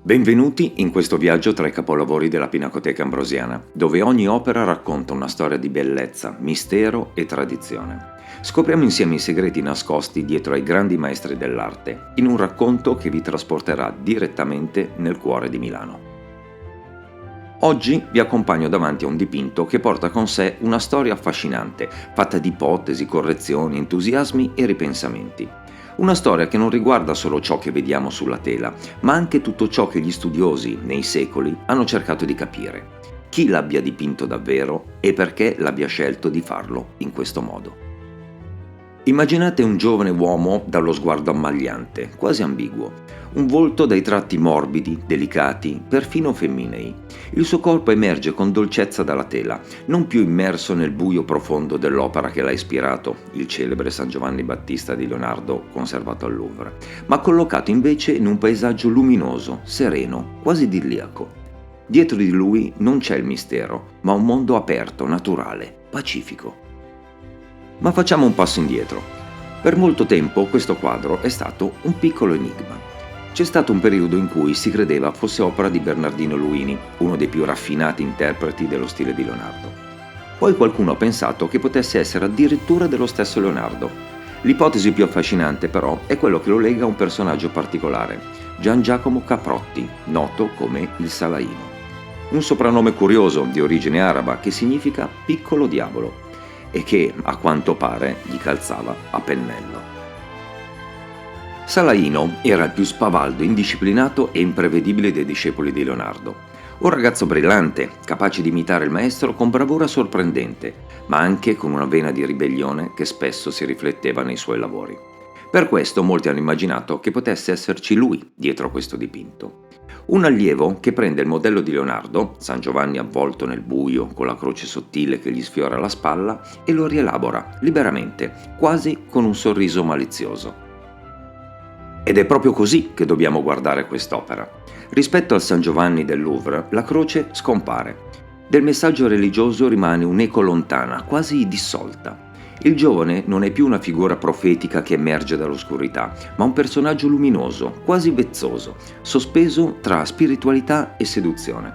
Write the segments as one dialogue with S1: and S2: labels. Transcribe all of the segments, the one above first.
S1: Benvenuti in questo viaggio tra i capolavori della Pinacoteca Ambrosiana, dove ogni opera racconta una storia di bellezza, mistero e tradizione. Scopriamo insieme i segreti nascosti dietro ai grandi maestri dell'arte, in un racconto che vi trasporterà direttamente nel cuore di Milano. Oggi vi accompagno davanti a un dipinto che porta con sé una storia affascinante, fatta di ipotesi, correzioni, entusiasmi e ripensamenti. Una storia che non riguarda solo ciò che vediamo sulla tela, ma anche tutto ciò che gli studiosi, nei secoli, hanno cercato di capire. Chi l'abbia dipinto davvero e perché l'abbia scelto di farlo in questo modo. Immaginate un giovane uomo dallo sguardo ammagliante, quasi ambiguo, un volto dai tratti morbidi, delicati, perfino femminei. Il suo corpo emerge con dolcezza dalla tela, non più immerso nel buio profondo dell'opera che l'ha ispirato, il celebre San Giovanni Battista di Leonardo conservato al Louvre, ma collocato invece in un paesaggio luminoso, sereno, quasi idilliaco. Dietro di lui non c'è il mistero, ma un mondo aperto, naturale, pacifico. Ma facciamo un passo indietro. Per molto tempo questo quadro è stato un piccolo enigma. C'è stato un periodo in cui si credeva fosse opera di Bernardino Luini, uno dei più raffinati interpreti dello stile di Leonardo. Poi qualcuno ha pensato che potesse essere addirittura dello stesso Leonardo. L'ipotesi più affascinante però è quello che lo lega a un personaggio particolare, Gian Giacomo Caprotti, noto come il Salaino. Un soprannome curioso di origine araba che significa piccolo diavolo e che, a quanto pare, gli calzava a pennello. Salaino era il più spavaldo, indisciplinato e imprevedibile dei discepoli di Leonardo. Un ragazzo brillante, capace di imitare il maestro con bravura sorprendente, ma anche con una vena di ribellione che spesso si rifletteva nei suoi lavori. Per questo molti hanno immaginato che potesse esserci lui dietro a questo dipinto. Un allievo che prende il modello di Leonardo, San Giovanni avvolto nel buio con la croce sottile che gli sfiora la spalla, e lo rielabora liberamente, quasi con un sorriso malizioso. Ed è proprio così che dobbiamo guardare quest'opera. Rispetto al San Giovanni del Louvre, la croce scompare. Del messaggio religioso rimane un'eco lontana, quasi dissolta. Il giovane non è più una figura profetica che emerge dall'oscurità, ma un personaggio luminoso, quasi vezzoso, sospeso tra spiritualità e seduzione.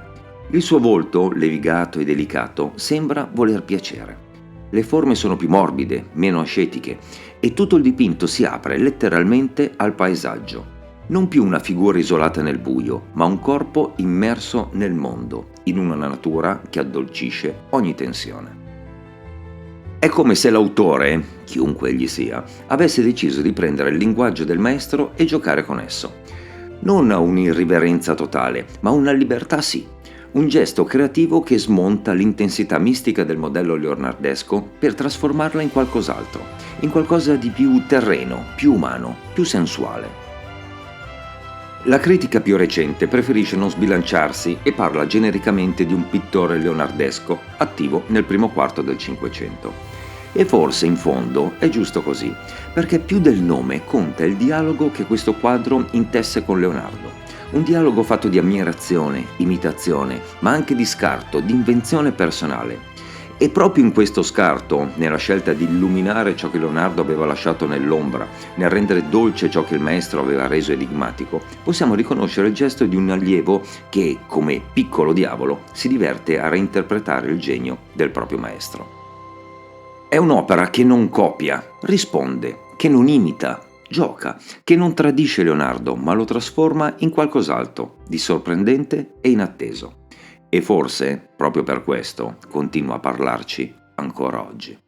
S1: Il suo volto, levigato e delicato, sembra voler piacere. Le forme sono più morbide, meno ascetiche, e tutto il dipinto si apre letteralmente al paesaggio. Non più una figura isolata nel buio, ma un corpo immerso nel mondo, in una natura che addolcisce ogni tensione. È come se l'autore, chiunque egli sia, avesse deciso di prendere il linguaggio del maestro e giocare con esso. Non un'irriverenza totale, ma una libertà sì. Un gesto creativo che smonta l'intensità mistica del modello leonardesco per trasformarla in qualcos'altro, in qualcosa di più terreno, più umano, più sensuale. La critica più recente preferisce non sbilanciarsi e parla genericamente di un pittore leonardesco attivo nel primo quarto del Cinquecento. E forse, in fondo, è giusto così, perché più del nome conta il dialogo che questo quadro intesse con Leonardo. Un dialogo fatto di ammirazione, imitazione, ma anche di scarto, di invenzione personale. E proprio in questo scarto, nella scelta di illuminare ciò che Leonardo aveva lasciato nell'ombra, nel rendere dolce ciò che il maestro aveva reso enigmatico, possiamo riconoscere il gesto di un allievo che, come piccolo diavolo, si diverte a reinterpretare il genio del proprio maestro. È un'opera che non copia, risponde, che non imita, gioca, che non tradisce Leonardo, ma lo trasforma in qualcos'altro, di sorprendente e inatteso. E forse, proprio per questo, continua a parlarci ancora oggi.